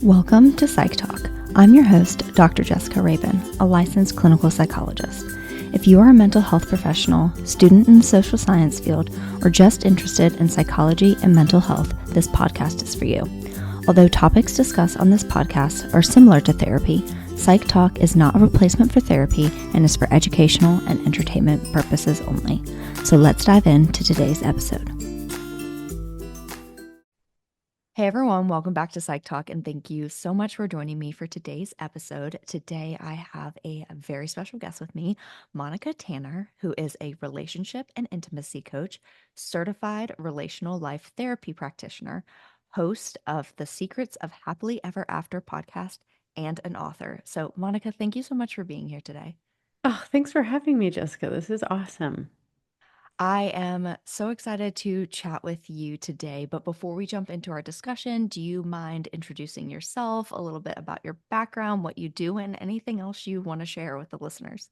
Welcome to Psych Talk. I'm your host, Dr. Jessica Rabin, a licensed clinical psychologist. If you are a mental health professional, student in the social science field, or just interested in psychology and mental health, this podcast is for you. Although topics discussed on this podcast are similar to therapy, Psych Talk is not a replacement for therapy and is for educational and entertainment purposes only. So let's dive into today's episode. Hey everyone, welcome back to Psych Talk, and thank you so much for joining me for today's episode. Today I have a very special guest with me, Monica Tanner, who is a relationship and intimacy coach, certified relational life therapy practitioner, host of the Secrets of Happily Ever After podcast, and an author. So Monica, thank you so much for being here today. Oh, thanks for having me, Jessica. This is awesome. I am so excited to chat with you today, but before we jump into our discussion, do you mind introducing yourself, a little bit about your background, what you do, and anything else you want to share with the listeners?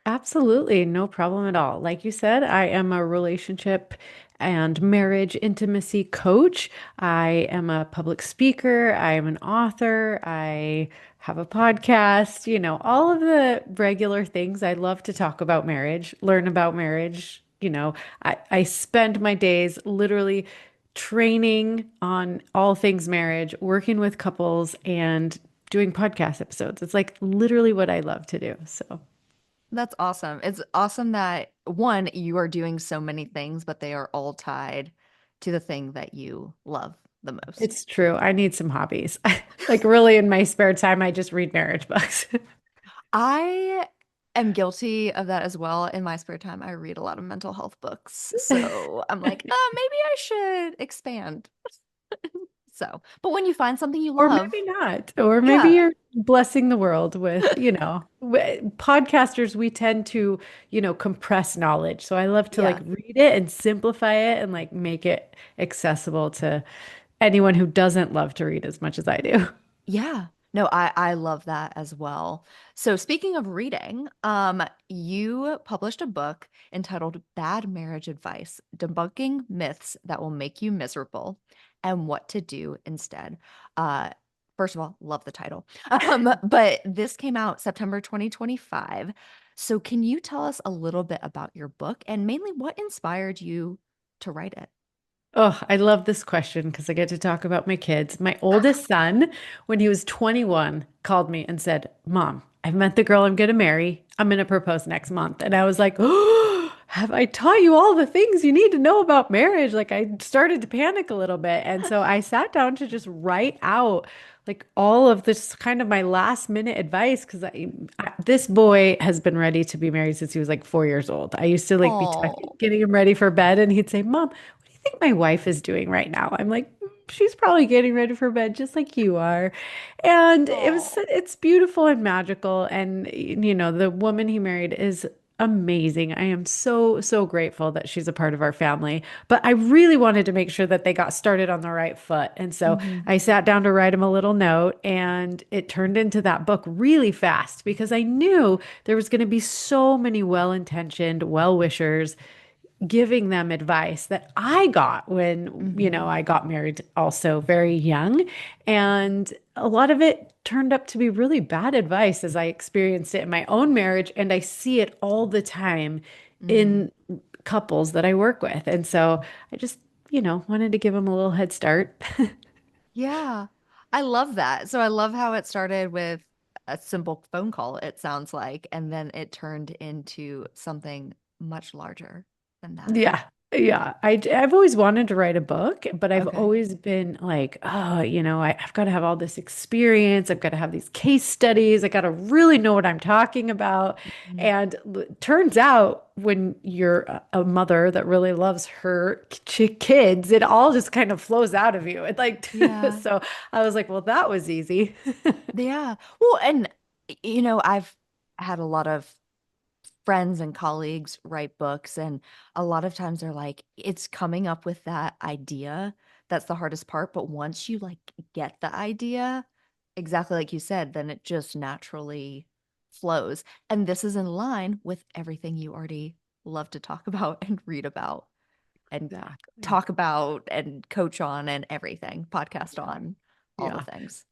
Absolutely, no problem at all. Like you said, I am a relationship and marriage intimacy coach. I am a public speaker. I am an author. I have a podcast, all of the regular things. I love to talk about marriage, learn about marriage. I spend my days literally training on all things marriage, working with couples, and doing podcast episodes. It's like literally what I love to do. So. That's awesome. It's awesome that one, you are doing so many things, but they are all tied to the thing that you love the most. It's true. I need some hobbies. Like really in my spare time, I just read marriage books. I am guilty of that as well. In my spare time, I read a lot of mental health books. So I'm like, maybe I should expand. So, but when you find something you Or love, maybe not. Or maybe yeah, you're blessing the world with, podcasters, we tend to, compress knowledge. So I love to like yeah, read it and simplify it and like make it accessible to anyone who doesn't love to read as much as I do. yeah. No, I love that as well. So speaking of reading, you published a book entitled Bad Marriage Advice: Debunking Myths That Will Make You Miserable and What to Do Instead. Uh, first of all, love the title. But this came out September 2025. So can you tell us a little bit about your book and mainly what inspired you to write it? Oh, I love this question because I get to talk about my kids. My oldest son, when he was 21, called me and said, Mom, I've met the girl I'm going to marry. I'm going to propose next month. And I was like, oh, have I taught you all the things you need to know about marriage? Like I started to panic a little bit. And so I sat down to just write out like all of this kind of my last minute advice because this boy has been ready to be married since he was like 4 years old. I used to like be Oh, getting him ready for bed and he'd say, Mom, think my wife is doing right now. I'm like, she's probably getting ready for bed just like you are. And oh. it's beautiful and magical. And, the woman he married is amazing. I am so, so grateful that she's a part of our family. But I really wanted to make sure that they got started on the right foot. And so Mhm. I sat down to write him a little note, and it turned into that book really fast because I knew there was going to be so many well-intentioned well-wishers giving them advice that I got when, Mhm. I got married also very young. And a lot of it turned up to be really bad advice as I experienced it in my own marriage. And I see it all the time Mhm. in couples that I work with. And so I just, wanted to give them a little head start. Yeah, I love that. So I love how it started with a simple phone call, it sounds like, and then it turned into something much larger than that. Yeah. Yeah. I've always wanted to write a book, but I've Okay. always been like, oh, I've got to have all this experience. I've got to have these case studies. I got to really know what I'm talking about. Mhm. And turns out when you're a mother that really loves her kids, it all just kind of flows out of you. It like, Yeah. so I was like, well, that was easy. Yeah. Well, and I've had a lot of friends and colleagues write books, and a lot of times they're like, it's coming up with that idea that's the hardest part. But once you like get the idea, exactly like you said, then it just naturally flows. And this is in line with everything you already love to talk about and read about and Exactly. talk about and coach on and everything, podcast Yeah. on, all the Yeah. things.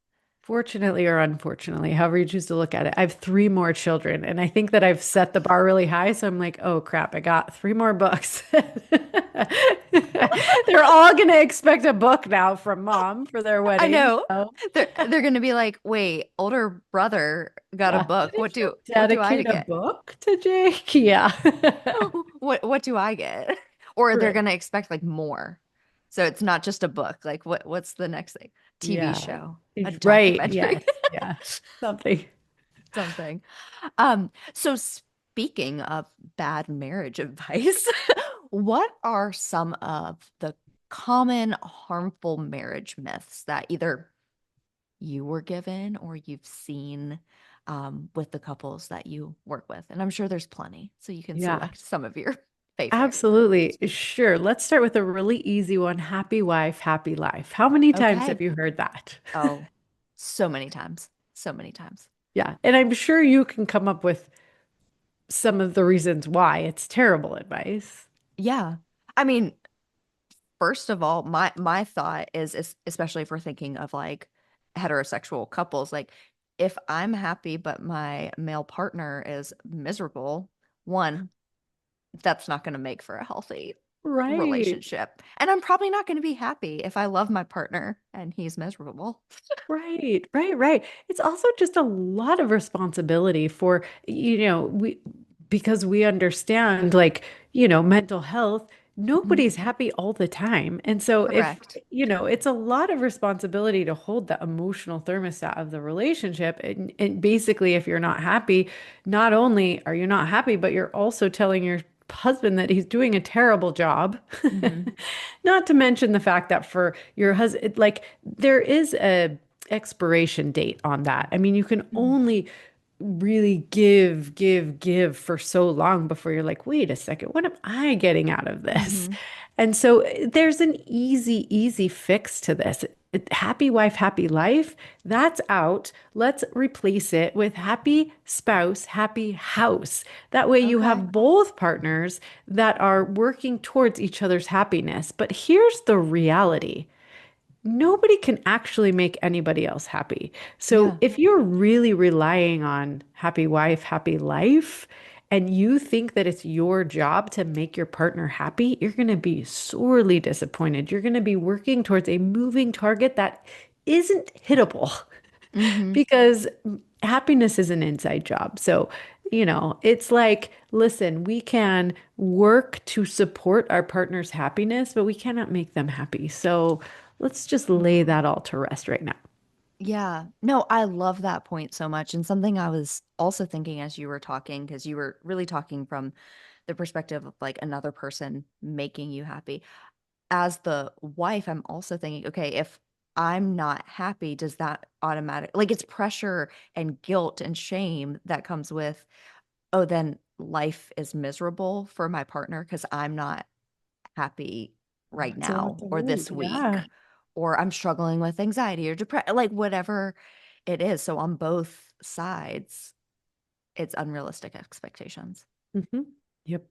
Fortunately or unfortunately, however you choose to look at it, I have three more children, and I think that I've set the bar really high. So I'm like, oh crap, I got three more books. They're all gonna expect a book now from mom for their I wedding. know. So They're gonna be like, wait, older brother got a yeah, did book. I What do I dedicate a get? book to Jake? Yeah. What do I get? Or they're Right. gonna expect like more. So it's not just a book. Like what's the next thing? TV Yeah. show, a Right. documentary, Yes. Yeah. Something. something. So speaking of bad marriage advice, what are some of the common harmful marriage myths that either you were given or you've seen with the couples that you work with? And I'm sure there's plenty, so you can Yeah. select some of your favorite. Absolutely. Sure. Let's start with a really easy one. Happy wife, happy life. How many times have Okay. you heard that? Oh, so many times. So many times. Yeah. And I'm sure you can come up with some of the reasons why it's terrible advice. Yeah. I mean, first of all, my thought is especially if we're thinking of like heterosexual couples, like if I'm happy but my male partner is miserable, one, that's not going to make for a healthy Right. relationship. And I'm probably not going to be happy if I love my partner and he's miserable. Right, right, right. It's also just a lot of responsibility for, because we understand like, mental health, Mhm. nobody's happy all the time. And so if, Correct. it's a lot of responsibility to hold the emotional thermostat of the relationship. And basically, if you're not happy, not only are you not happy, but you're also telling your husband that he's doing a terrible job. Hmm. Not to mention the fact that for your husband, like there is a expiration date on that. I mean, you can only really give for so long before you're like, wait a second, what am I getting out of this? Hmm. And so there's an easy fix to this. Happy wife, happy life, that's out. Let's replace it with happy spouse, happy house. That way you Okay. have both partners that are working towards each other's happiness. But here's the reality. Nobody can actually make anybody else happy. So Yeah. if you're really relying on happy wife, happy life, and you think that it's your job to make your partner happy, you're going to be sorely disappointed. You're going to be working towards a moving target that isn't hittable Hmm. because happiness is an inside job. So, it's like, listen, we can work to support our partner's happiness, but we cannot make them happy. So, let's just lay that all to rest right now. Yeah. No, I love that point so much. And something I was also thinking as you were talking, because you were really talking from the perspective of like another person making you happy. As the wife, I'm also thinking, okay, if I'm not happy, does that automatic like it's pressure and guilt and shame that comes with, oh, then life is miserable for my partner because I'm not happy right That's a lot now to or hold. this week, Yeah. or I'm struggling with anxiety or depression, like whatever it is. So on both sides, it's unrealistic expectations. Hmm. Yep.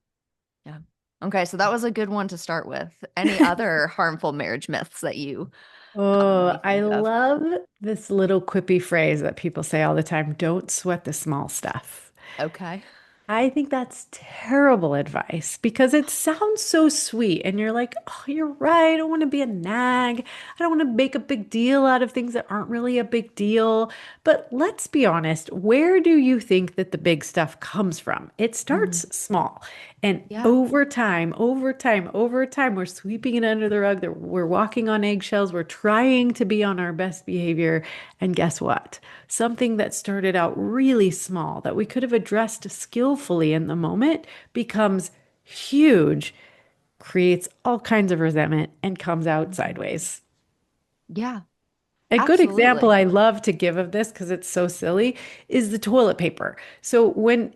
Yeah. Okay, so that was a good one to start with. Any other harmful marriage myths that you Oh, commonly I think of? love this little quippy phrase that people say all the time, don't sweat the small stuff. Okay. I think that's terrible advice because it sounds so sweet. And you're like, oh, you're right. I don't want to be a nag. I don't want to make a big deal out of things that aren't really a big deal. But let's be honest, where do you think that the big stuff comes from? It Hmm. starts small. And Yeah. over time, we're sweeping it under the rug. We're walking on eggshells. We're trying to be on our best behavior. And guess what? Something that started out really small that we could have addressed skillfully in the moment becomes huge, creates all kinds of resentment, and comes out Mhm. sideways. Yeah, A good example absolutely. I love to give of this because it's so silly is the toilet paper. So when,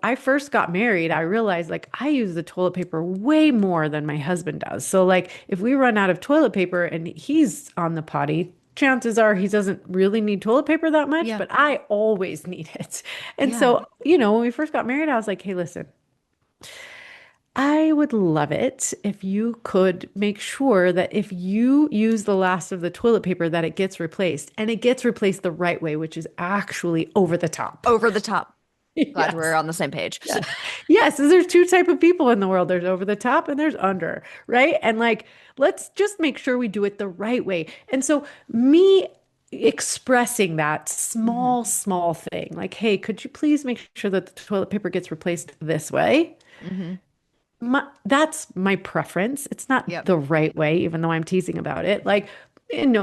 I first got married, I realized like I use the toilet paper way more than my husband does. So like if we run out of toilet paper and he's on the potty, chances are he doesn't really need toilet paper that much, Yeah. but I always need it. And Yeah. so, when we first got married, I was like, "Hey, listen, I would love it if you could make sure that if you use the last of the toilet paper that it gets replaced and it gets replaced the right way, which is actually over the top. Over the top. Glad we're Yes. on the same page. Yes. Yes, there's two type of people in the world. There's over the top and there's under, right? And like, let's just make sure we do it the right way. And so me expressing that Hmm. small thing, like, hey, could you please make sure that the toilet paper gets replaced this way? Hmm. That's my preference. It's not Yep. the right way, even though I'm teasing about it. Like,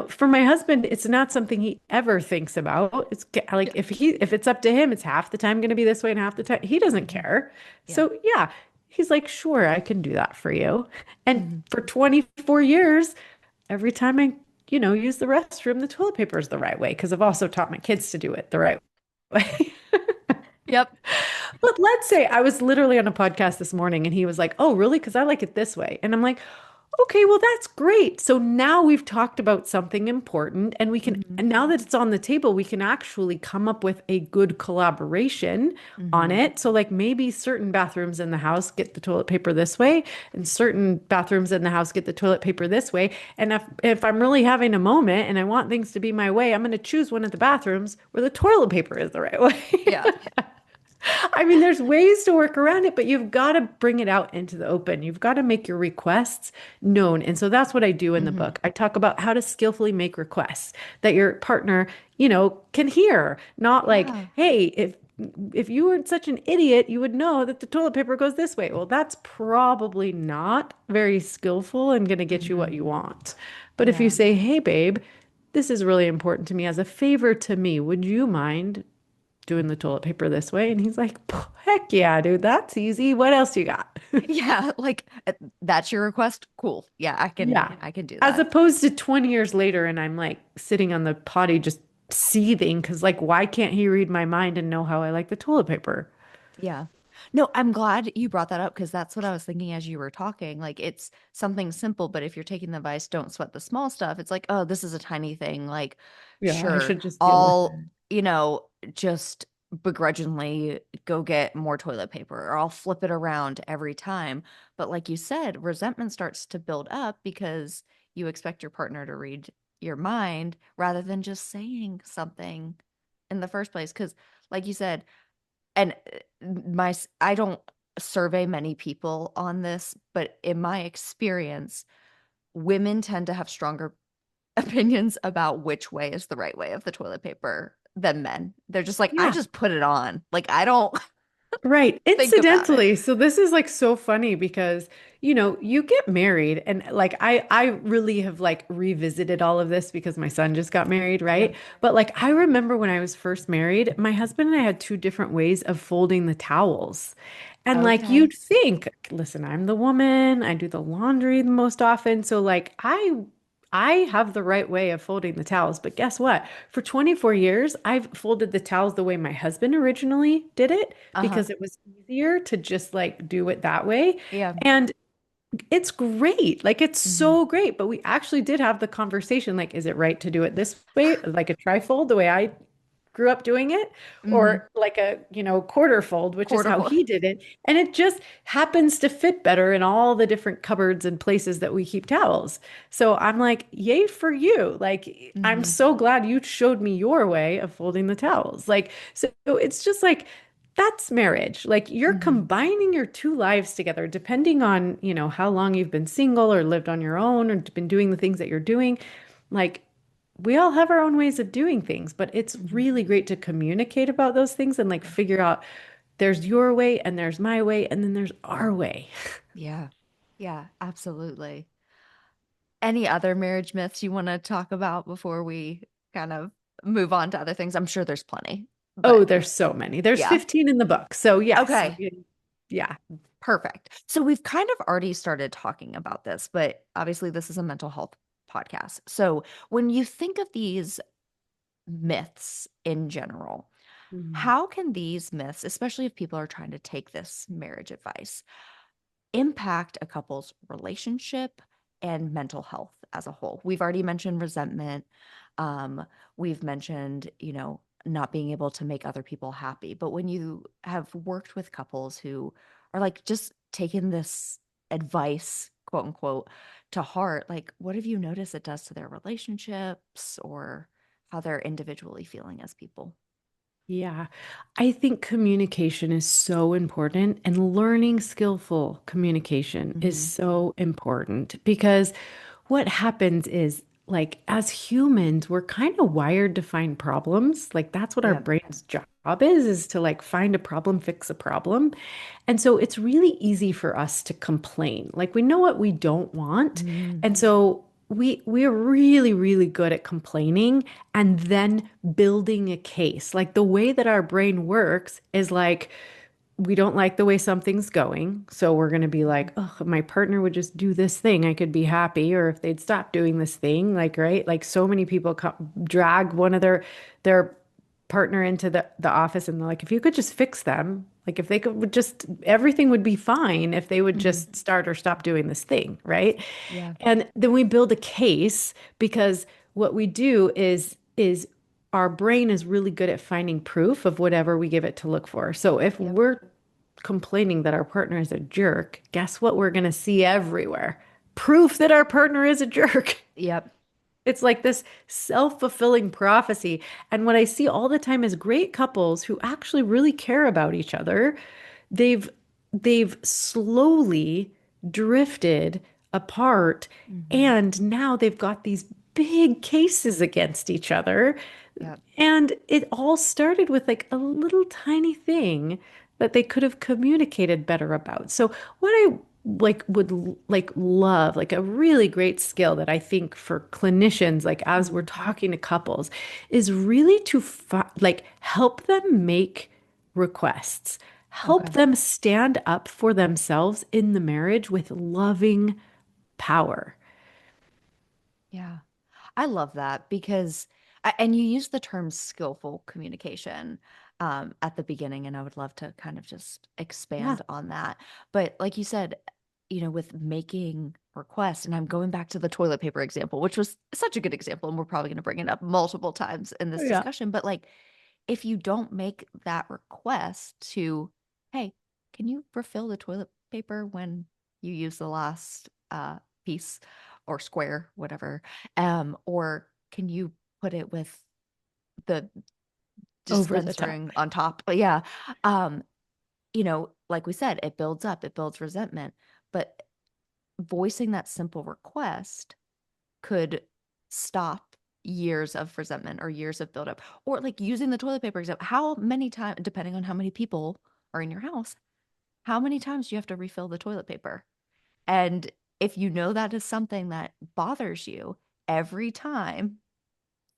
for my husband, it's not something he ever thinks about. Like Yeah. if it's up to him, it's half the time going to be this way and half the time he doesn't Hmm. care. Yeah. So yeah, he's like, sure, I can do that for you. And Hmm. for 24 years, every time I, use the restroom, the toilet paper is the right way because I've also taught my kids to do it the right way. Yep. But let's say I was literally on a podcast this morning and he was like, "Oh, really? Because I like it this way." And I'm like, "Okay, well, that's great. So now we've talked about something important Hmm. and now that it's on the table, we can actually come up with a good collaboration on Hmm. it. So, like, maybe certain bathrooms in the house get the toilet paper this way, and certain bathrooms in the house get the toilet paper this way. And if I'm really having a moment and I want things to be my way, I'm going to choose one of the bathrooms where the toilet paper is the right way." Yeah. I mean, there's ways to work around it, but you've got to bring it out into the open. You've got to make your requests known. And so that's what I do in the Hmm. book. I talk about how to skillfully make requests that your partner, can hear. Not like, Yeah. hey, if you weren't such an idiot, you would know that the toilet paper goes this way. Well, that's probably not very skillful and going to get you what Hmm. you want. But if you Yeah. say, hey, babe, this is really important to me as a favor to me. Would you mind doing the toilet paper this way? And he's like, heck yeah, dude, that's easy. What else you got? Yeah. Like that's your request. Cool. Yeah, Yeah. I can do As that. opposed to 20 years later, and I'm like sitting on the potty just seething because, like, why can't he read my mind and know how I like the toilet paper? Yeah. No, I'm glad you brought that up because that's what I was thinking as you were talking. Like it's something simple, but if you're taking the advice, don't sweat the small stuff. It's like, oh, this is a tiny thing. Like, Yeah, I sure, should just deal with I'll, it. just begrudgingly go get more toilet paper or I'll flip it around every time. But like you said, resentment starts to build up because you expect your partner to read your mind rather than just saying something in the first place. Because, like you said, and I don't survey many people on this, but in my experience, women tend to have stronger opinions about which way is the right way of the toilet paper than men. They're just like, I Yeah. just put it on. Like I don't Right. think about it. Incidentally, so this is like so funny because, you get married and like I really have like revisited all of this because my son just got married, Yeah. right? But like I remember when I was first married, my husband and I had two different ways of folding the towels. And like Okay. you'd think, listen, I'm the woman, I do the laundry the most often, so like I have the right way of folding the towels, but guess what? For 24 years, I've folded the towels the way my husband originally did it Uh-huh. because it was easier to just like do it that way. Yeah. And it's great. Like it's Hmm. so great. But we actually did have the conversation like, is it right to do it this way, like a trifold, the way I grew up doing it, Hmm. or like a, quarter fold, which is Quarter how foil. he did it. And it just happens to fit better in all the different cupboards and places that we keep towels. So I'm like, yay for you. Like, I'm Hmm. so glad you showed me your way of folding the towels. Like, so it's just like, that's marriage. Like you're Hmm. combining your two lives together, depending on, how long you've been single or lived on your own or been doing the things that you're doing. Like we all have our own ways of doing things, but it's Hmm. really great to communicate about those things and like Yeah. figure out there's your way and there's my way and then there's our way. Yeah. Yeah, absolutely. Any other marriage myths you want to talk about before we kind of move on to other things? I'm sure there's plenty, Oh, but there's so many. There's yeah. 15 in the book. So yes, Okay, yeah. perfect. So we've kind of already started talking about this, but obviously this is a mental health podcast. So when you think of these myths in general, Mhm. how can these myths, especially if people are trying to take this marriage advice, impact a couple's relationship and mental health as a whole? We've already mentioned resentment. We've mentioned, not being able to make other people happy. But when you have worked with couples who are like just taken this advice, quote unquote, to heart, like what have you noticed it does to their relationships or how they're individually feeling as people? Yeah, I think communication is so important, and learning skillful communication is Hmm. so important because what happens is, like, as humans, we're kind of wired to find problems. Like, that's what our Yep. brain's job is to like find a problem, fix a problem. And so it's really easy for us to complain. Like, we know what we don't want. Mm. And so we're really, really good at complaining and then building a case. Like, the way that our brain works is like, we don't like the way something's going. So we're going to be like, oh, if my partner would just do this thing, I could be happy. Or if they'd stop doing this thing, like, right? Like, so many people drag one of their partner into the office, and they're like, if you could just fix them, like if they could would just, everything would be fine if they would Hmm. just start or stop doing this thing, right? Yeah. And then we build a case because what we do is our brain is really good at finding proof of whatever we give it to look for. So if Yep. we're complaining that our partner is a jerk, guess what we're going to see everywhere? Proof that our partner is a jerk. Yep. It's like this self-fulfilling prophecy. And what I see all the time is great couples who actually really care about each other. They've they've slowly drifted apart, Hmm. and now they've got these big cases against each other. Yep. And it all started with like a little tiny thing that they could have communicated better about. So what I like would like love, like a really great skill that I think for clinicians, like as we're Hmm. talking to couples, is really to like help them make requests, help Okay. them stand up for themselves in the marriage with loving power. Yeah. I love that because, and you use the term skillful communication at the beginning, and I would love to kind of just Yeah. expand on that. But like you said, with making requests, and I'm going back to the toilet paper example, which was such a good example, and we're probably going to bring it up multiple times in this Yeah. discussion. But like, if you don't make that request to, hey, can you refill the toilet paper when you use the last piece or square, whatever? Or can you put it with the Over the top. dispensering on top? But yeah, um, like we said, it builds up, it builds resentment. But voicing that simple request could stop years of resentment or years of buildup. Or like using the toilet paper example, how many times, depending on how many people are in your house, how many times do you have to refill the toilet paper? And if you know that is something that bothers you every time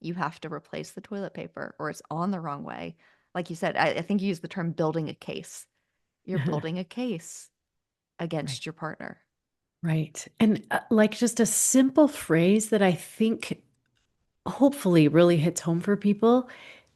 you have to replace the toilet paper or it's on the wrong way, like you said, I think you used the term building a case. You're building a case Right. against your partner. Right. And like just a simple phrase that I think hopefully really hits home for people,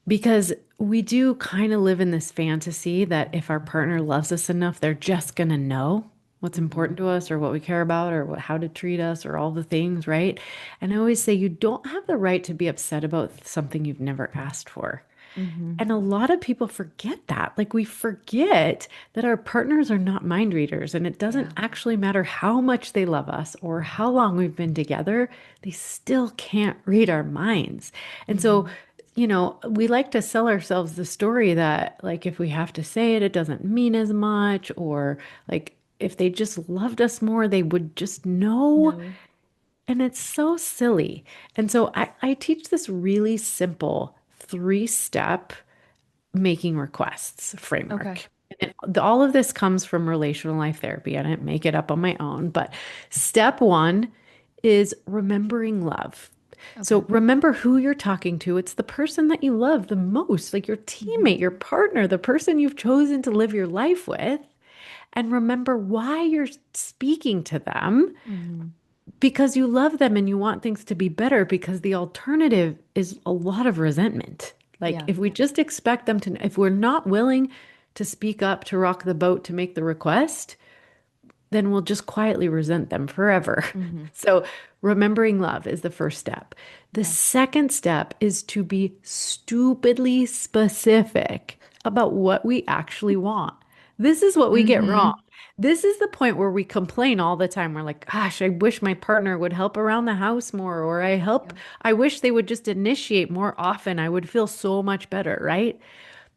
because we do kind of live in this fantasy that if our partner loves us enough, they're just going to know what's Hmm. important to us or what we care about or how to treat us or all the things, right? And I always say you don't have the right to be upset about something you've never asked for. Hmm. And a lot of people forget that. Like, we forget that our partners are not mind readers, and it doesn't Yeah. actually matter how much they love us or how long we've been together, they still can't read our minds. And so, Hmm. we like to sell ourselves the story that, like, if we have to say it, it doesn't mean as much, or like, if they just loved us more, they would just know. No. And it's so silly. And so I teach this really simple 3-step making requests Okay. framework. And all of this comes from relational life therapy. I didn't make it up on my own, but step one is remembering love. So Okay. remember who you're talking to. It's the person that you love the most, like your Hmm. teammate, your partner, the person you've chosen to live your life with. And remember why you're speaking to them, Hmm. because you love them and you want things to be better, because the alternative is a lot of resentment. Like, Yeah. if we just expect them to, if we're not willing to speak up, to rock the boat, to make the request, then we'll just quietly resent them forever. Hmm. So, remembering love is the first step. The Yeah. second step is to be stupidly specific about what we actually want. This is what we get Hmm. wrong. This is the point where we complain all the time. We're like, gosh, I wish my partner would help around the house more, or Yeah. I wish they would just initiate more often. I would feel so much better, right?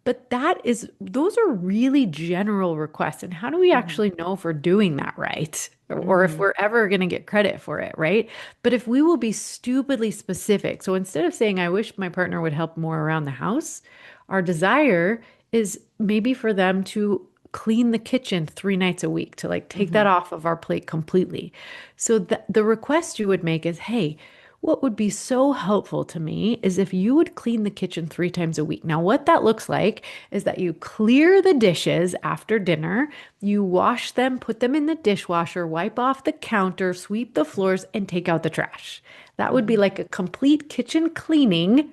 But those are really general requests. And how do we Hmm. actually know if we're doing that right? Or if Hmm. we're ever going to get credit for it, right? But if we will be stupidly specific, so instead of saying, I wish my partner would help more around the house, our desire is maybe for them to clean the kitchen 3 nights a week, to like take Hmm. that off of our plate completely. So the request you would make is, hey, what would be so helpful to me is if you would clean the kitchen 3 times a week. Now, what that looks like is that you clear the dishes after dinner, you wash them, put them in the dishwasher, wipe off the counter, sweep the floors, and take out the trash. That would be Hmm. like a complete kitchen cleaning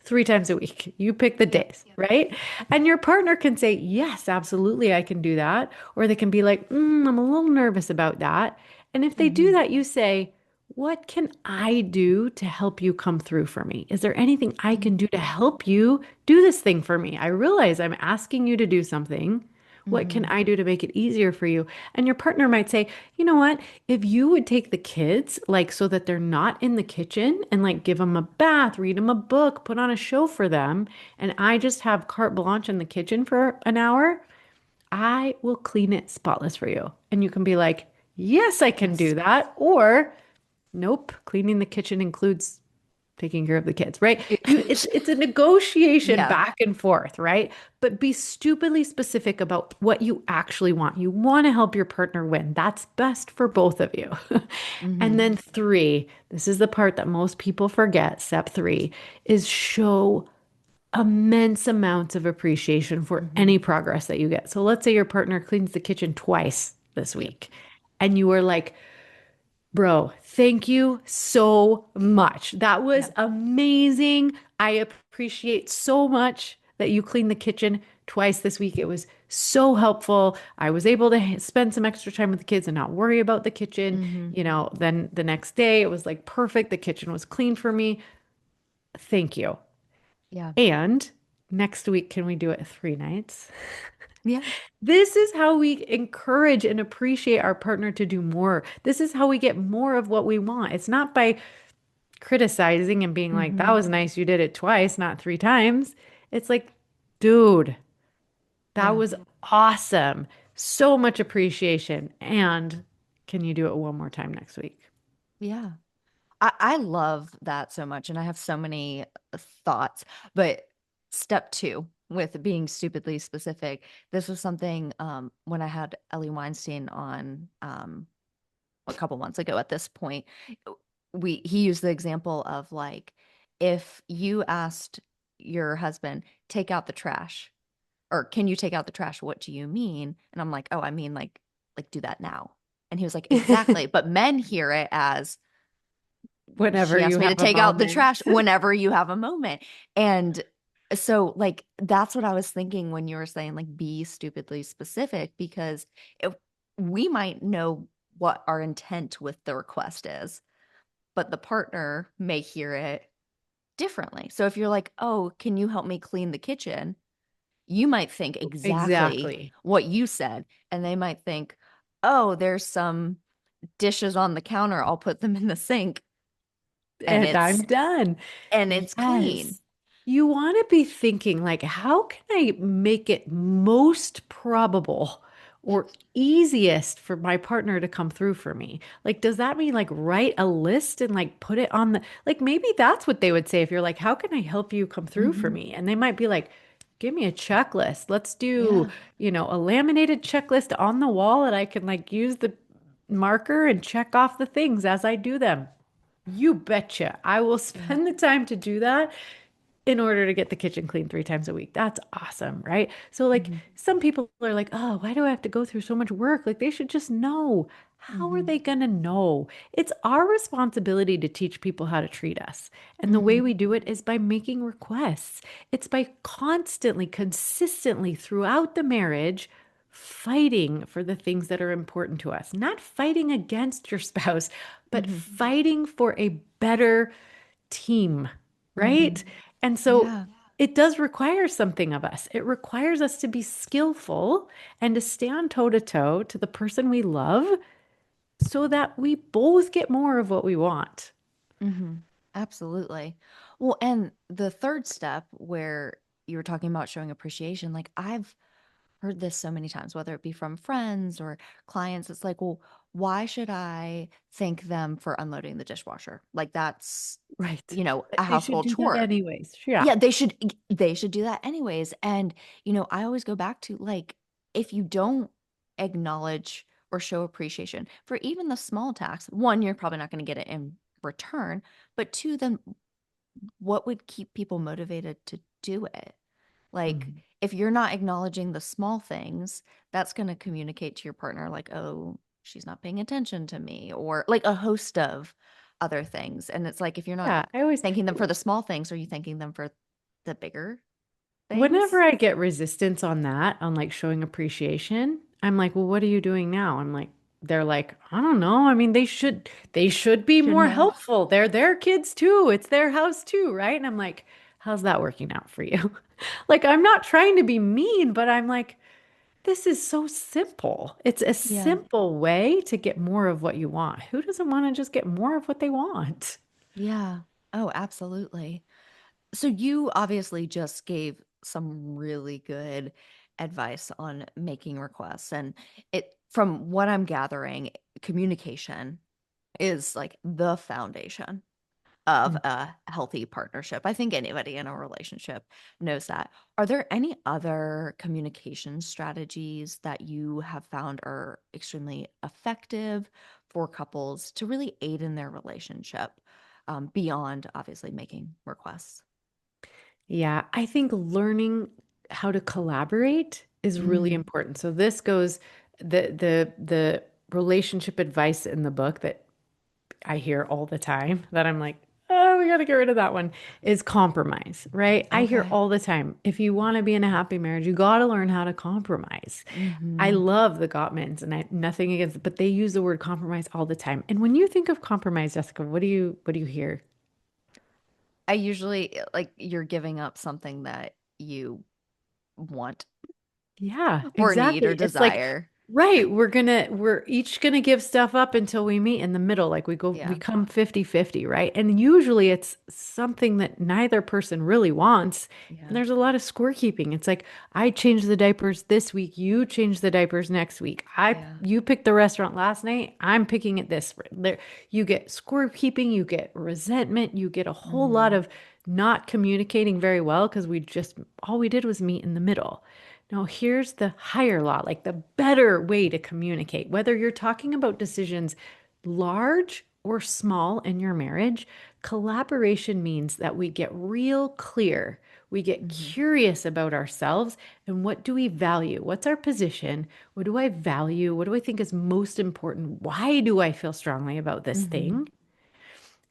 3 times a week. You pick the Yep. days, right? And your partner can say, yes, absolutely, I can do that. Or they can be like, I'm a little nervous about that. And if they do Hmm. that, you say, what can I do to help you come through for me? Is there anything I can do to help you do this thing for me? I realize I'm asking you to do something. What can Hmm. I do to make it easier for you? And your partner might say, you know what? If you would take the kids, like so that they're not in the kitchen and like give them a bath, read them a book, put on a show for them, and I just have carte blanche in the kitchen for an hour, I will clean it spotless for you. And you can be like, yes, I can do Yes. that. Or, nope, cleaning the kitchen includes taking care of the kids, right? It's a negotiation Yeah. back and forth, right? But be stupidly specific about what you actually want. You want to help your partner win. That's best for both of you. And Hmm. then three, this is the part that most people forget, step three, is show immense amounts of appreciation for Hmm. any progress that you get. So let's say your partner cleans the kitchen twice this Yep. week, and you are like, bro, thank you so much. That was Yep. amazing. I appreciate so much that you cleaned the kitchen twice this week. It was so helpful. I was able to spend some extra time with the kids and not worry about the kitchen. Hmm. Then the next day it was like perfect. The kitchen was clean for me. Thank you. Yeah. And next week, can we do it 3 nights? Yeah. This is how we encourage and appreciate our partner to do more. This is how we get more of what we want. It's not by criticizing and being like, that Hmm. was nice, you did it twice, not 3 times. It's like, dude, that Yeah. was awesome. So much appreciation. And can you do it one more time next week? Yeah. I love that so much, and I have so many thoughts. But step two with being stupidly specific, this was something when I had Ellie Weinstein on a couple months ago at this point. He used the example of like if you asked your husband, take out the trash, or can you take out the trash? What do you mean? And I'm like, oh, I mean like do that now. And he was like, exactly. But men hear it as Whenever she you asked me to have a take out the moment. trash whenever you have a moment. And so, like, that's what I was thinking when you were saying, like, be stupidly specific, because if we might know what our intent with the request is, but the partner may hear it differently. So, if you're like, oh, can you help me clean the kitchen? You might think exactly Exactly. what you said, and they might think, oh, there's some dishes on the counter. I'll put them in the sink and And I'm it's done. clean. Yes. You want to be thinking, like, how can I make it most probable or easiest for my partner to come through for me? Like, does that mean like write a list and like put it on like maybe that's what they would say if you're like, how can I help you come through for Mhm. me? And they might be like, give me a checklist. Let's do, Yeah. a laminated checklist on the wall that I can like use the marker and check off the things as I do them. You betcha. I will Yeah. spend the time to do that in order to get the kitchen clean 3 times a week. That's awesome, right? So, like, Mhm. some people are like, oh, why do I have to go through so much work? Like, they should just know. How are Mhm. they going to know? It's our responsibility to teach people how to treat us. And the way Mhm. we do it is by making requests. It's by constantly, consistently throughout the marriage, fighting for the things that are important to us, not fighting against your spouse, but Mhm. fighting for a better team, Mhm. right? And so Yeah. it does require something of us. It requires us to be skillful and to stand toe to toe to the person we love so that we both get more of what we want. Hmm. Absolutely. Well, and the third step where you were talking about showing appreciation, like I've heard this so many times, whether it be from friends or clients. It's like, well, why should I thank them for unloading the dishwasher? Like that's, Right. a They should household do that chore. anyways. Yeah. Yeah, they should do that anyways. And, I always go back to like if you don't acknowledge or show appreciation for even the small tasks, one, you're probably not going to get it in return, but two, then what would keep people motivated to do it? Like, Mhm. if you're not acknowledging the small things, that's going to communicate to your partner, like, oh, she's not paying attention to me, or like a host of other things. And it's like, if you're not Yeah, I always, thanking them for the small things, are you thanking them for the bigger whenever things? I get resistance on that, on like showing appreciation, I'm like, well, what are you doing now? I'm like, they're like, I don't know. I mean, they should be Should more know. helpful. They're their kids too. It's their house too, right? And I'm like, how's that working out for you? Like, I'm not trying to be mean, but I'm like, this is so simple. It's a Yeah. simple way to get more of what you want. Who doesn't want to just get more of what they want? Yeah. Oh, absolutely. So you obviously just gave some really good advice on making requests. And from what I'm gathering, communication is like the foundation of a healthy partnership. I think anybody in a relationship knows that. Are there any other communication strategies that you have found are extremely effective for couples to really aid in their relationship, beyond obviously making requests? Yeah, I think learning how to collaborate is really Mm, important. So this goes the relationship advice in the book that I hear all the time that I'm like, oh, we got to get rid of that one is compromise, right? I hear okay. all the time, if you want to be in a happy marriage, you got to learn how to compromise. I Hmm. love the Gottmans and I nothing against, but they use the word compromise all the time. And when you think of compromise, Jessica, what do you hear? I usually like you're giving up something that you want Yeah, or need or exactly. It's like, desire. right, we're each gonna give stuff up until we meet in the middle. Like we Yeah. come 50-50, right? And usually it's something that neither person really wants. And Yeah. there's a lot of scorekeeping. It's like, I changed the diapers this week, you change the diapers next week. Yeah. You picked the restaurant last night, I'm picking it this. There, you get scorekeeping, you get resentment, you get a whole lot Hmm. of not communicating very well because we just all we did was meet in the middle. Now, here's the higher law, like the better way to communicate. Whether you're talking about decisions large or small in your marriage, collaboration means that we get real clear. We get Hmm. curious about ourselves and what do we value? What's our position? What do I value? What do I think is most important? Why do I feel strongly about this Hmm. thing?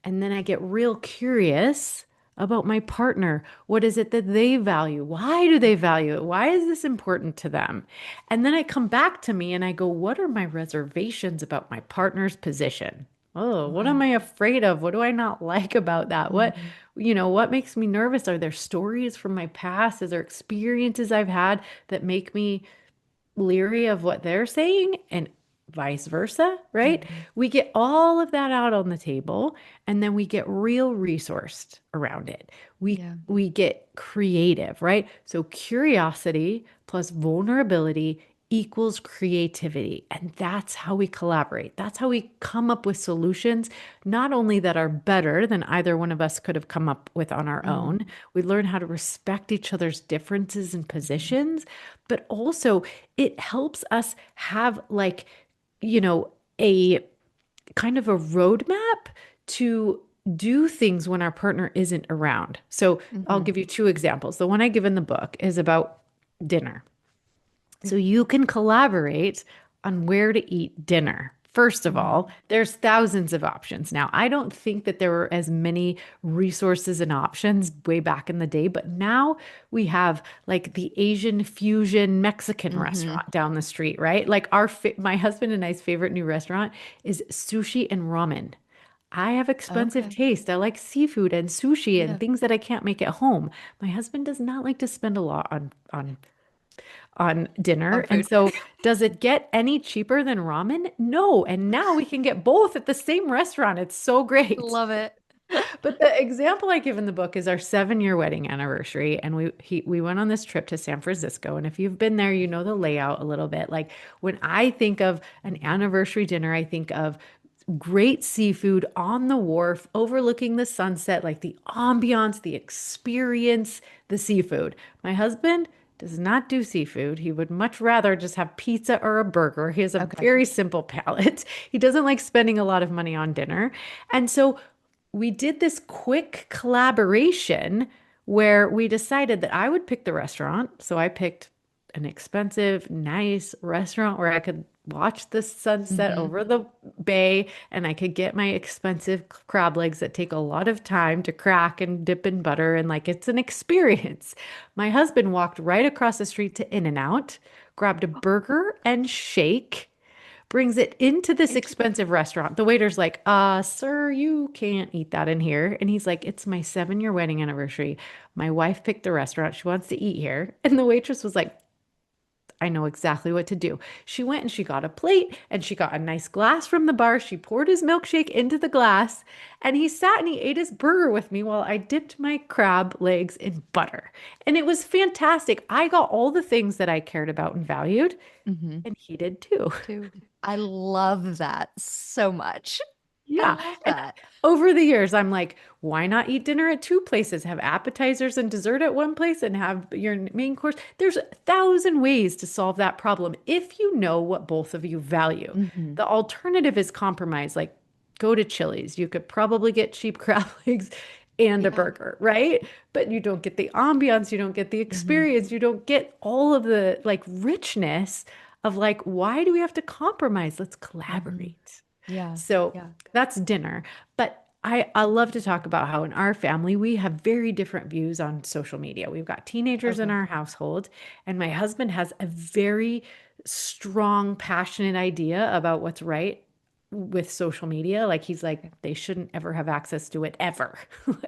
And then I get real curious about my partner. What is it that they value? Why do they value it? Why is this important to them? And then I come back to me and I go, what are my reservations about my partner's position? Oh, what am Okay. I afraid of? What do I not like about that? Hmm. What makes me nervous? Are there stories from my past? Is there experiences I've had that make me leery of what they're saying and vice versa, right? Hmm. We get all of that out on the table and then we get real resourced around it. We Yeah. we get creative, right? So curiosity plus vulnerability equals creativity. And that's how we collaborate. That's how we come up with solutions, not only that are better than either one of us could have come up with on our Hmm. own. We learn how to respect each other's differences and Hmm. positions, but also it helps us have like, you know, a kind of a roadmap to do things when our partner isn't around. So I'll Hmm. give you two examples. The one I give in the book is about dinner. So you can collaborate on where to eat dinner. First of Hmm. all, there's thousands of options. Now, I don't think that there were as many resources and options way back in the day, but now we have like the Asian fusion Mexican Hmm. restaurant down the street, right? Like my husband and I's favorite new restaurant is sushi and ramen. I have expensive Okay. taste. I like seafood and sushi and Yeah. things that I can't make at home. My husband does not like to spend a lot on On dinner. And food. so does it get any cheaper than ramen? No. And now we can get both at the same restaurant. It's so great. Love it. But the example I give in the book is our 7-year wedding anniversary, and we went on this trip to San Francisco. And if you've been there, you know the layout a little bit. Like when I think of an anniversary dinner, I think of great seafood on the wharf, overlooking the sunset, like the ambiance, the experience, the seafood. My husband does not do seafood. He would much rather just have pizza or a burger. He has a Okay. very simple palate. He doesn't like spending a lot of money on dinner. And so we did this quick collaboration where we decided that I would pick the restaurant. So I picked an expensive, nice restaurant where I could watch the sunset Hmm. over the bay and I could get my expensive crab legs that take a lot of time to crack and dip in butter. And like it's an experience. My husband walked right across the street to In-N-Out, grabbed a burger and shake, brings it into this Thank you. expensive restaurant. The waiter's like, sir, you can't eat that in here. And he's like, it's my 7-year wedding anniversary. My wife picked the restaurant. She wants to eat here. And the waitress was like, I know exactly what to do. She went and she got a plate and she got a nice glass from the bar. She poured his milkshake into the glass and he sat and he ate his burger with me while I dipped my crab legs in butter. And it was fantastic. I got all the things that I cared about and valued, Hmm. and he did too. Too. I love that so much. I Yeah. love And that. over the years, I'm like, why not eat dinner at two places? Have appetizers and dessert at one place and have your main course. There's 1,000 ways to solve that problem if you know what both of you value. Hmm. The alternative is compromise, like go to Chili's. You could probably get cheap crab legs and a Yeah. burger, right? But you don't get the ambiance, you don't get the Hmm. experience, you don't get all of the like richness of like, why do we have to compromise? Let's Hmm. collaborate. Yeah. So Yeah. that's dinner. But I love to talk about how in our family we have very different views on social media. We've got teenagers in Okay. our household, and my husband has a very strong, passionate idea about what's right with social media. Like he's like, they shouldn't ever have access to it ever.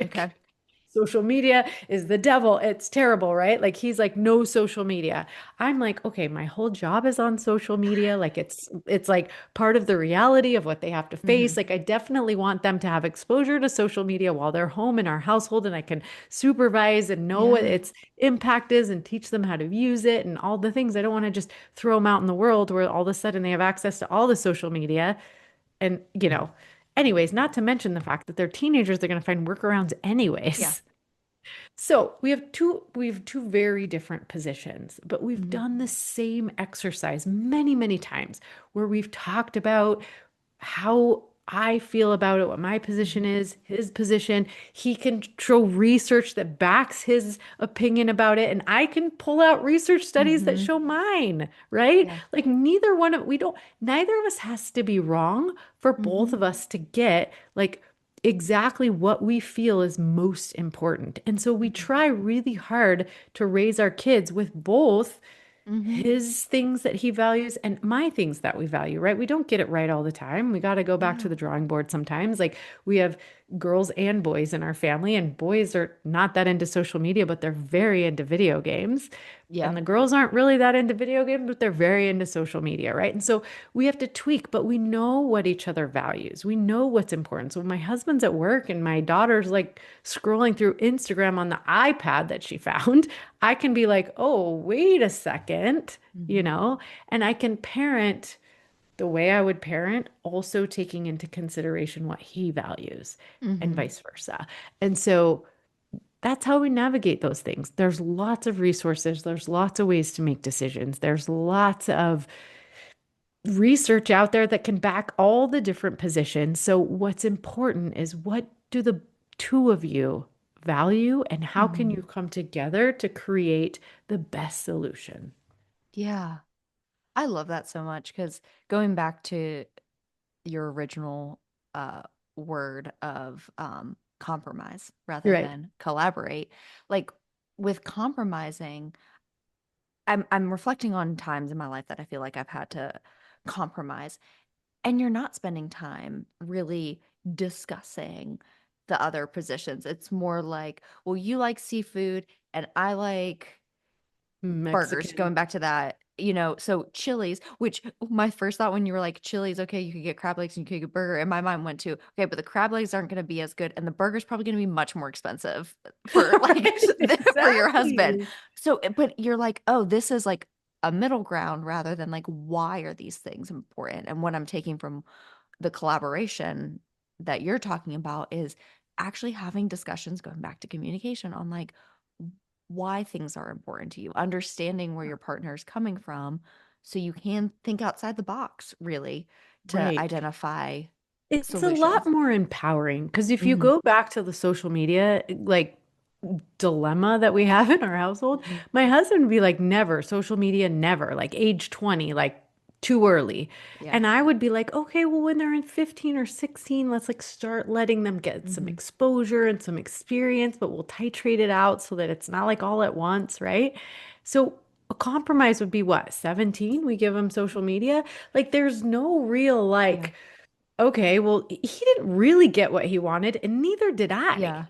Okay. Like social media is the devil. It's terrible, right? Like he's like no social media. I'm like, okay, my whole job is on social media. Like it's like part of the reality of what they have to Hmm. face. Like I definitely want them to have exposure to social media while they're home in our household and I can supervise and know what Yeah. its impact is and teach them how to use it and all the things. I don't want to just throw them out in the world where all of a sudden they have access to all the social media and, anyways, not to mention the fact that they're teenagers, they're going to find workarounds Yeah. anyways. So we have two very different positions, but we've Hmm. done the same exercise many, many times where we've talked about how I feel about it, what my position Hmm. is, his position. He can show research that backs his opinion about it, and I can pull out research studies that Hmm. show mine, right? Yeah. Like neither of us has to be wrong for both Hmm. of us to get like exactly what we feel is most important. And so we Hmm. try really hard to raise our kids with both Hmm. his things that he values and my things that we value, right? We don't get it right all the time. We got to go back to Yeah. the drawing board sometimes. Like we have girls and boys in our family, and boys are not that into social media, but they're very into video games. Yeah. And the girls aren't really that into video games, but they're very into social media, right? And so we have to tweak, but we know what each other values. We know what's important. So when my husband's at work and my daughter's like scrolling through Instagram on the iPad that she found, I can be like, oh, wait a second, Hmm. and I can parent the way I would parent, also taking into consideration what he values and Hmm. vice versa. And so that's how we navigate those things. There's lots of resources, there's lots of ways to make decisions, there's lots of research out there that can back all the different positions. So, what's important is what do the two of you value and how can Hmm. you come together to create the best solution? Yeah. I love that so much because going back to your original uh word of compromise rather Right. than collaborate, like with compromising, I'm reflecting on times in my life that I feel like I've had to compromise, and you're not spending time really discussing the other positions. It's more like, well, you like seafood and I like burgers, Mexican. going back to that, so Chili's, which my first thought when you were like Chili's, okay, you could get crab legs and you could get burger, and my mind went to, okay, but the crab legs aren't going to be as good, and the burger's probably going to be much more expensive for like Right, for your husband. exactly. So, but you're like, oh, this is like a middle ground rather than like, why are these things important? And what I'm taking from the collaboration that you're talking about is actually having discussions going back to communication on like why things are important to you, understanding where your partner is coming from so you can think outside the box really to Right. identify It's a lot solutions. more empowering because if you Mhm. go back to the social media, like dilemma that we have in our household, Mhm. my husband would be like, never, social media, never, like age 20, like too early. Yeah. And I would be like, okay, well, when they're in 15 or 16, let's like start letting them get some Mhm. exposure and some experience, but we'll titrate it out so that it's not like all at once, right? So a compromise would be what, 17? We give them social media. Like there's no real Yeah. like, okay, well, he didn't really get what he wanted, and neither did I. Yeah.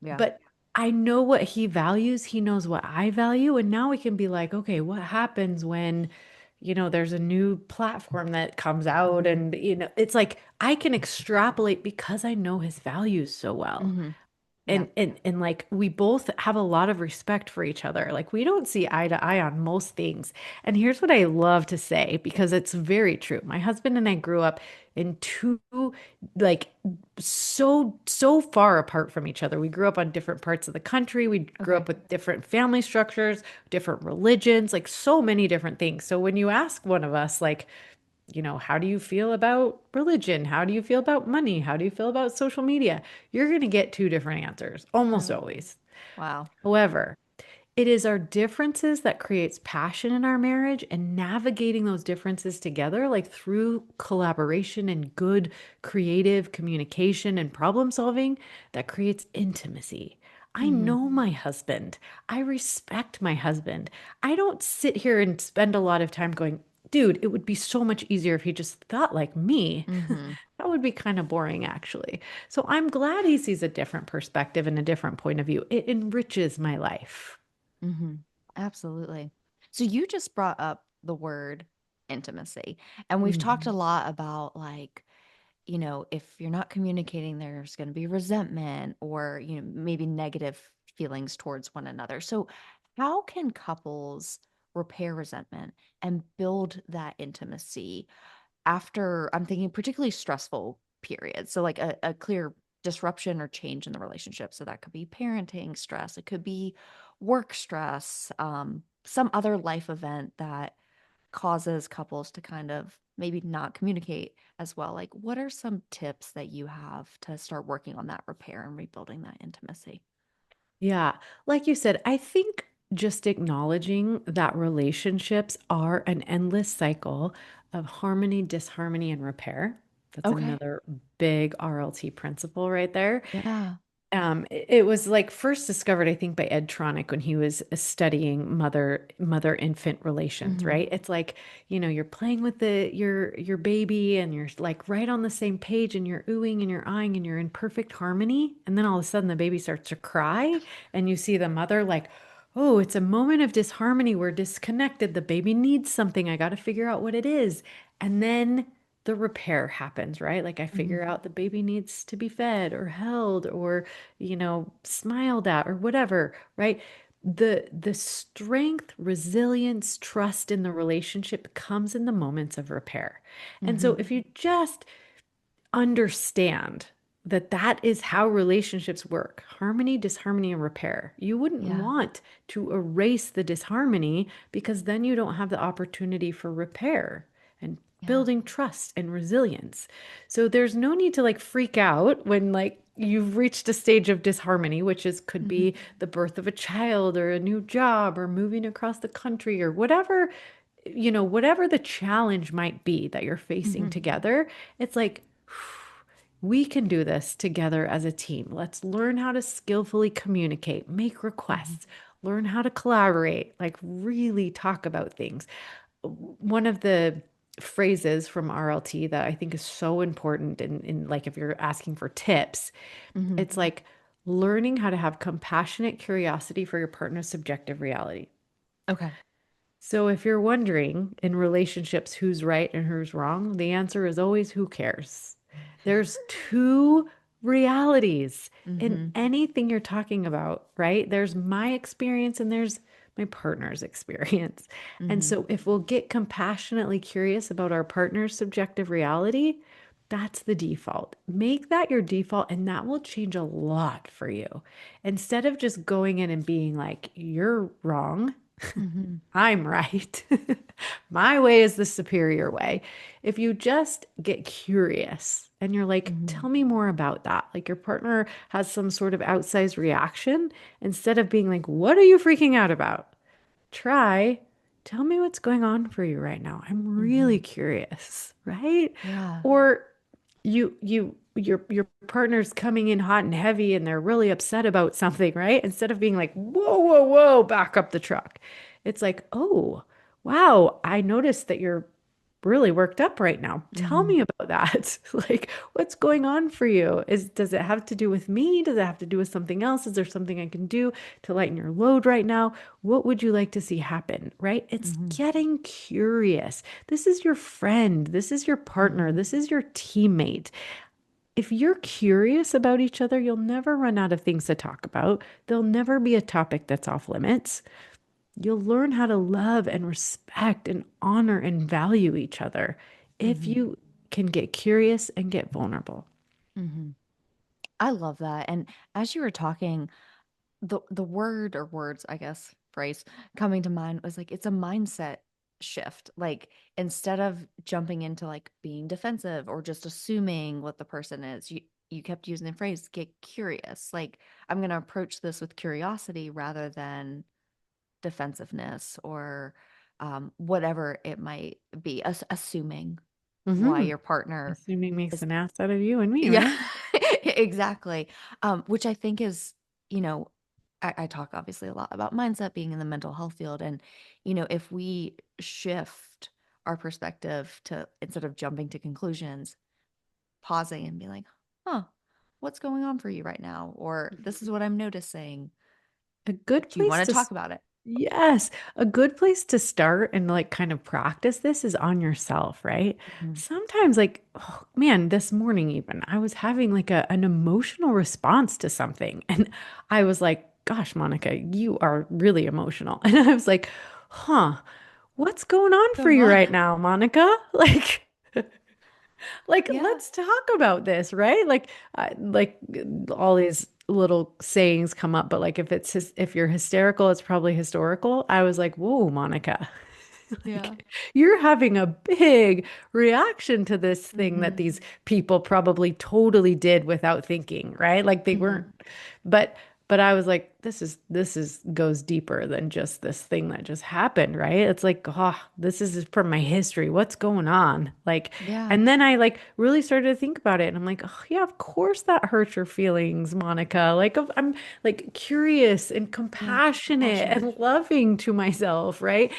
Yeah. But I know what he values. He knows what I value. And now we can be like, okay, what happens when, there's a new platform that comes out? Mhm. And, it's like I can extrapolate because I know his values so well. Mhm. Yeah. And like we both have a lot of respect for each other. Like we don't see eye to eye on most things. And here's what I love to say because it's very true. My husband and I grew up in two like so far apart from each other. We grew up on different parts of the country. We grew Okay. up with different family structures, different religions, like so many different things. So when you ask one of us like how do you feel about religion? How do you feel about money? How do you feel about social media? You're going to get two different answers almost Oh, always. wow. However, it is our differences that creates passion in our marriage and navigating those differences together, like through collaboration and good creative communication and problem solving, that creates intimacy. I Mhm. know my husband. I respect my husband. I don't sit here and spend a lot of time going, dude, it would be so much easier if he just thought like me. Mhm. That would be kind of boring, actually. So I'm glad he sees a different perspective and a different point of view. It enriches my life. Mhm. Absolutely. So you just brought up the word intimacy, and we've talked a Mhm. lot about like, if you're not communicating, there's going to be resentment or, maybe negative feelings towards one another. So how can couples repair resentment and build that intimacy after, I'm thinking particularly stressful periods? So like a clear disruption or change in the relationship. So that could be parenting stress, it could be work stress, some other life event that causes couples to kind of maybe not communicate as well. Like, what are some tips that you have to start working on that repair and rebuilding that intimacy? Yeah. Like you said, I think just acknowledging that relationships are an endless cycle of harmony, disharmony, and repair. That's Okay. another big RLT principle right there. Yeah. It was like first discovered, I think, by Ed Tronick when he was studying mother infant relations, Hmm. right? It's like, you're playing with your baby and you're like right on the same page and you're oohing and you're eyeing and you're in perfect harmony. And then all of a sudden the baby starts to cry and you see the mother like, oh, it's a moment of disharmony. We're disconnected. The baby needs something. I got to figure out what it is. And then the repair happens, right? Like I Hmm. figure out the baby needs to be fed or held or smiled at or whatever, right? The strength, resilience, trust in the relationship comes in the moments of repair. And so Hmm. if you just understand that that is how relationships work, harmony, disharmony, and repair. You wouldn't Yeah. want to erase the disharmony because then you don't have the opportunity for repair and Yeah. building trust and resilience. So there's no need to like freak out when like you've reached a stage of disharmony, which is could Hmm. be the birth of a child or a new job or moving across the country or whatever, whatever the challenge might be that you're facing Hmm. together. It's like we can do this together as a team. Let's learn how to skillfully communicate, make Hmm. requests, learn how to collaborate, like really talk about things. One of the phrases from RLT that I think is so important in like if you're asking for tips, Hmm. it's like learning how to have compassionate curiosity for your partner's subjective reality. Okay. So if you're wondering in relationships who's right and who's wrong, the answer is always who cares. There's two realities in Hmm. anything you're talking about, right? There's my experience and there's my partner's experience. And Hmm. so if we'll get compassionately curious about our partner's subjective reality, that's the default. Make that your default, and that will change a lot for you. Instead of just going in and being like, you're wrong, Hmm. I'm right. My way is the superior way. If you just get curious and you're like, Hmm. tell me more about that, like your partner has some sort of outsized reaction, instead of being like, what are you freaking out about? Try, tell me what's going on for you right now. I'm really Hmm. curious, right? Yeah. Or your partner's coming in hot and heavy and they're really upset about something, right? Instead of being like, whoa, whoa, whoa, back up the truck. It's like, oh, wow, I noticed that you're really worked up right now. Tell Hmm. me about that. Like, what's going on for you? Does it have to do with me? Does it have to do with something else? Is there something I can do to lighten your load right now? What would you like to see happen? Right? It's Hmm. getting curious. This is your friend. This is your partner. Hmm. This is your teammate. If you're curious about each other, you'll never run out of things to talk about. There'll never be a topic that's off limits. You'll learn how to love and respect and honor and value each other if Hmm. you can get curious and get vulnerable. Hmm. I love that. And as you were talking, the word or words, I guess, phrase coming to mind was like it's a mindset shift. Like instead of jumping into like being defensive or just assuming what the person is, you kept using the phrase get curious. Like I'm going to approach this with curiosity rather than defensiveness or whatever it might be, assuming why Hmm. your partner Assuming makes is. an ass out of you and me, Yeah, right? exactly. Which I think is, you know, I talk obviously a lot about mindset being in the mental health field. And, if we shift our perspective to instead of jumping to conclusions, pausing and be like, huh, what's going on for you right now? Or this is Mhm. what I'm noticing. A good Do you place want to to talk about it? Yes, a good place to start and like kind of practice this is on yourself, right? Mhm. Sometimes, like, oh man, this morning even, I was having like an emotional response to something. And I was like, gosh, Monica, you are really emotional. And I was like, huh, what's going on for Going you on? right now, Monica? Like, Yeah. let's talk about this, right? Like all these little sayings come up, but like if you're hysterical, it's probably historical. I was like, whoa, Monica, Yeah. like you're having a big reaction to this thing that Hmm. these people probably totally did without thinking, right? Like they weren't, Hmm. but I was like, this is goes deeper than just this thing that just happened, right? It's like, oh, this is from my history. What's going on? Like, Yeah. and then I like really started to think about it, and I'm like, oh yeah, of course that hurts your feelings, Monica. Like I'm like curious and Yeah. compassionate Compassionate. and loving to myself, right?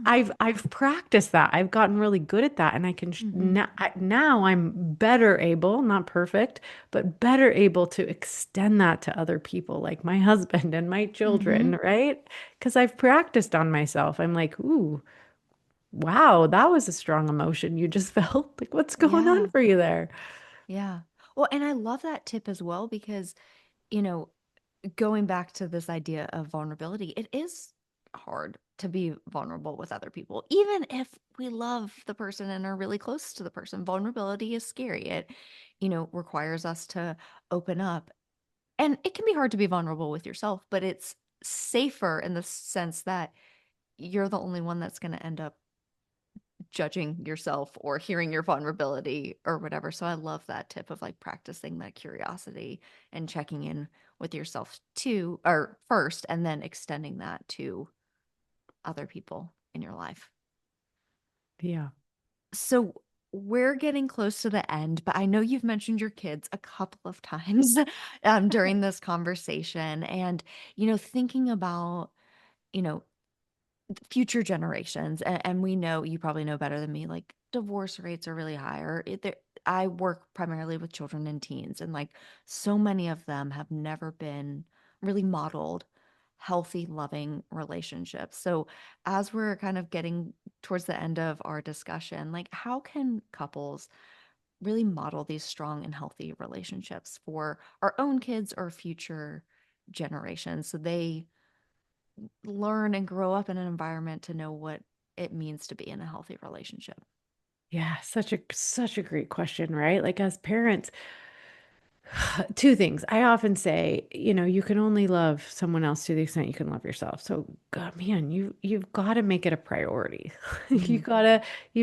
I've practiced that. I've gotten really good at that, and I can Mm-hmm. now I'm better able, not perfect, but better able to extend that to other people, like my husband and my Mm-hmm. children, right? Because I've practiced on myself. I'm like, ooh, wow, that was a strong emotion you just felt. Like, what's going on Yeah. for you there? Yeah. Well, and I love that tip as well because, you know, going back to this idea of vulnerability, it is hard to be vulnerable with other people, even if we love the person and are really close to the person. Vulnerability is scary. It, requires us to open up. And it can be hard to be vulnerable with yourself, but it's safer in the sense that you're the only one that's going to end up judging yourself or hearing your vulnerability or whatever. So I love that tip of like practicing that curiosity and checking in with yourself too, or first, and then extending that to other people in your life. Yeah. So we're getting close to the end, but I know you've mentioned your kids a couple of times during this conversation. And, thinking about, you know, future generations, and we know you probably know better than me, like divorce rates are really high, or I work primarily with children and teens, and like so many of them have never been really modeled healthy, loving relationships. So, as we're kind of getting towards the end of our discussion, like how can couples really model these strong and healthy relationships for our own kids or future generations so they learn and grow up in an environment to know what it means to be in a healthy relationship? Yeah, such a great question, right? Like as parents, two things. I often say, you can only love someone else to the extent you can love yourself. So, God, man, you've got to make it a priority. You Hmm.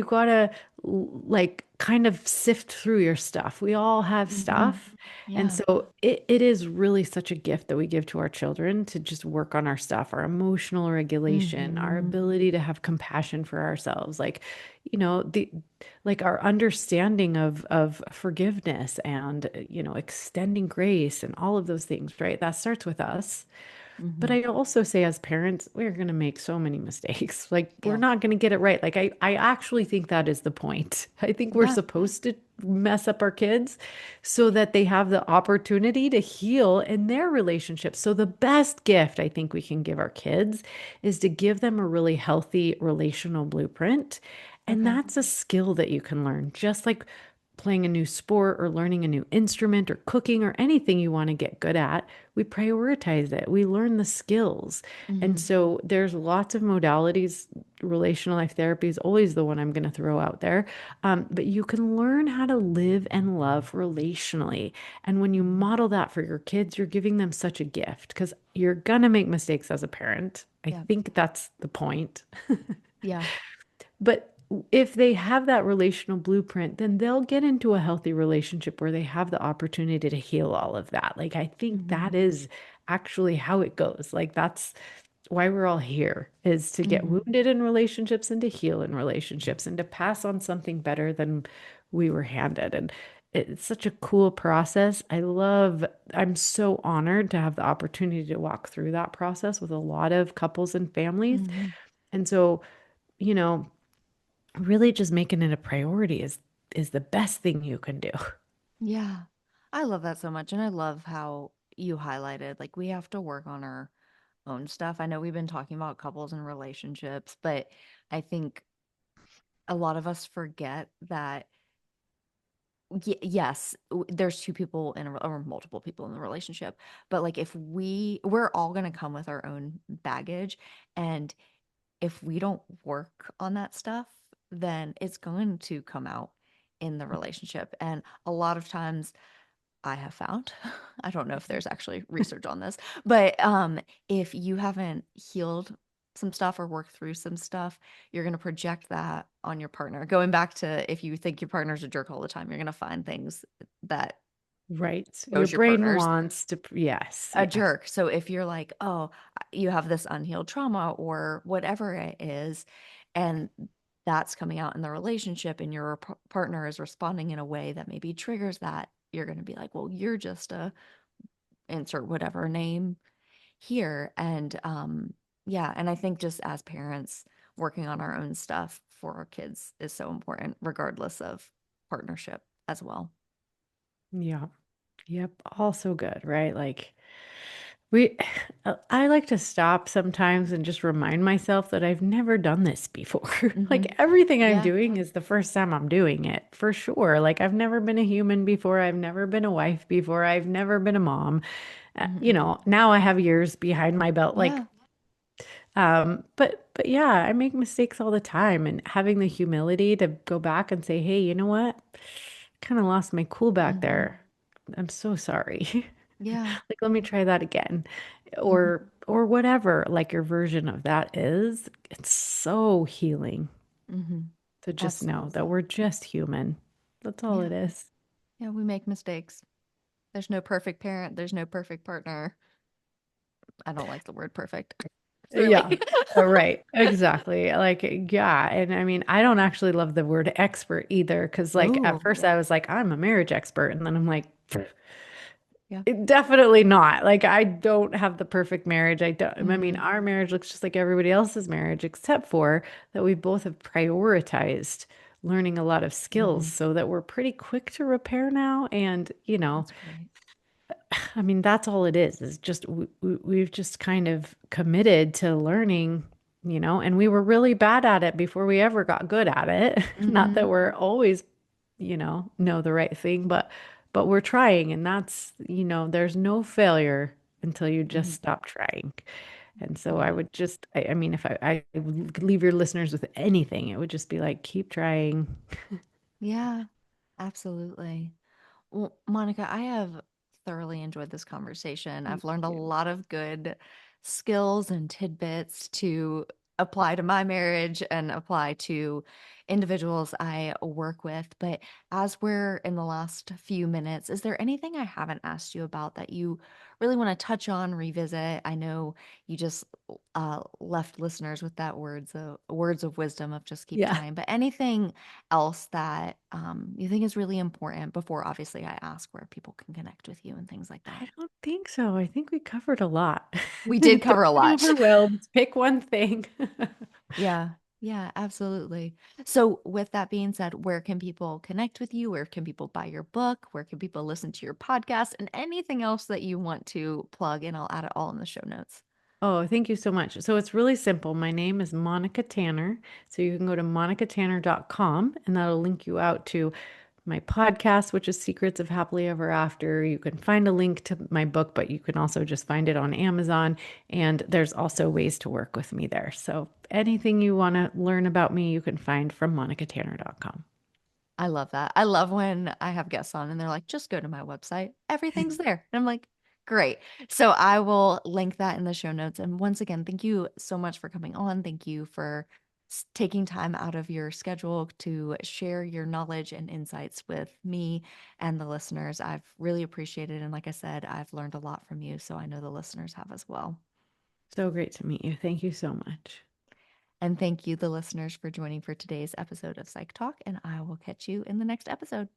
gotta like kind of sift through your stuff. We all have Hmm. stuff. And Yeah. so it is really such a gift that we give to our children to just work on our stuff, our emotional regulation, our Hmm. ability to have compassion for ourselves. Like, the like our understanding of forgiveness and extending grace and all of those things, right? That starts with us. But Hmm. I also say as parents, we're going to make so many mistakes. Like we're Yeah. not going to get it right. Like I actually think that is the point. I think we're Yeah. supposed to mess up our kids so that they have the opportunity to heal in their relationships. So the best gift I think we can give our kids is to give them a really healthy relational blueprint. And Okay. that's a skill that you can learn, just like playing a new sport or learning a new instrument or cooking or anything you want to get good at. We prioritize it. We learn the skills. And Hmm. so there's lots of modalities. Relational life therapy is always the one I'm going to throw out there. But you can learn how to live and love relationally. And when you Hmm. model that for your kids, you're giving them such a gift because you're going to make mistakes as a parent. I Yeah. think that's the point. Yeah. But if they have that relational blueprint, then they'll get into a healthy relationship where they have the opportunity to heal all of that. Like, I think Hmm. that is actually how it goes. Like, that's why we're all here is to get Hmm. wounded in relationships and to heal in relationships and to pass on something better than we were handed. And it's such a cool process. I'm so honored to have the opportunity to walk through that process with a lot of couples and families. Hmm. And so, you know, really just making it a priority is the best thing you can do. Yeah. I love that so much. And I love how you highlighted like we have to work on our own stuff. I know we've been talking about couples and relationships, but I think a lot of us forget that yes, there's two people in or multiple people in the relationship, but like if we're all going to come with our own baggage, and if we don't work on that stuff, then it's going to come out in the relationship. And a lot of times I have found, I don't know if there's actually research on this, but if you haven't healed some stuff or worked through some stuff, you're going to project that on your partner. Going back to if you think your partner's a jerk all the time, you're going to find things that Right. Your shows your brain partner's wants to, yes, a yes. jerk. So if you're like, oh, you have this unhealed trauma or whatever it is, and that's coming out in the relationship, and your partner is responding in a way that maybe triggers that, you're going to be like, well, you're just a insert whatever name here. And yeah, and I think just as parents, working on our own stuff for our kids is so important, regardless of partnership as well. Yeah. Yep. Also good, right? Like we I like to stop sometimes and just remind myself that I've never done this before. Hmm. Like everything I'm Yeah. doing is the first time I'm doing it, for sure. Like I've never been a human before. I've never been a wife before. I've never been a mom. Hmm. Now I have years behind my belt. Like Yeah. but yeah, I make mistakes all the time and having the humility to go back and say, "Hey, you know what? Kind of lost my cool back Hmm. there. I'm so sorry." Yeah. Like, let me try that again. Hmm. Or whatever like your version of that is. It's so healing Hmm. to just know that Absolutely. we're just human. That's all Yeah. it is. Yeah. We make mistakes. There's no perfect parent. There's no perfect partner. I don't like the word perfect. Really. Yeah. Right. Exactly. Like, yeah. And I mean, I don't actually love the word expert either. Cause like at Oh, first yeah. I was like, I'm a marriage expert. And then I'm like, Yeah. definitely not. Like, I don't have the perfect marriage. I mean, Hmm. our marriage looks just like everybody else's marriage, except for that we both have prioritized learning a lot of skills Mhm. so that we're pretty quick to repair now. And, That's great. I mean, that's all it is just we've just kind of committed to learning, and we were really bad at it before we ever got good at it. Not that Mhm. we're always, know the right thing, but we're trying, and there's no failure until you just Mhm. stop trying. And so I Yeah. would just, I mean, if I could leave your listeners with anything, it would just be like, keep trying. Yeah, absolutely. Well, Monica, I have thoroughly enjoyed this conversation. Thank I've learned a you. lot of good skills and tidbits to apply to my marriage and apply to individuals I work with. But as we're in the last few minutes, is there anything I haven't asked you about that you really want to touch on, revisit? I know you just left listeners with that words of wisdom of just keep Yeah. trying, but anything else that you think is really important before obviously I ask where people can connect with you and things like that? I don't think so. I think we covered a lot. We did Don't cover a get lot. overwhelmed. Pick one thing. Yeah. Yeah, absolutely. So, with that being said, where can people connect with you? Where can people buy your book? Where can people listen to your podcast and anything else that you want to plug? And I'll add it all in the show notes. Oh, thank you so much. So it's really simple. My name is Monica Tanner. So you can go to monicatanner.com and that'll link you out to my podcast, which is Secrets of Happily Ever After. You can find a link to my book, but you can also just find it on Amazon. And there's also ways to work with me there. So anything you want to learn about me, you can find from monicatanner.com. I love that. I love when I have guests on and they're like, just go to my website. Everything's there. And I'm like, great. So I will link that in the show notes. And once again, thank you so much for coming on. Thank you for taking time out of your schedule to share your knowledge and insights with me and the listeners. I've really appreciated it. And like I said, I've learned a lot from you. So I know the listeners have as well. So great to meet you. Thank you so much. And thank you, the listeners, for joining for today's episode of Psych Talk. And I will catch you in the next episode.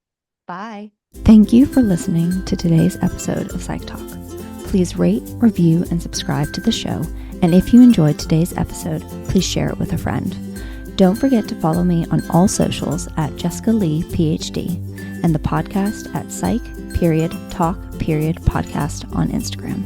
Bye. Thank you for listening to today's episode of Psych Talk. Please rate, review, and subscribe to the show. And if you enjoyed today's episode, please share it with a friend. Don't forget to follow me on all socials at Jessica Lee, PhD, and the podcast at Psych Talk Podcast on Instagram.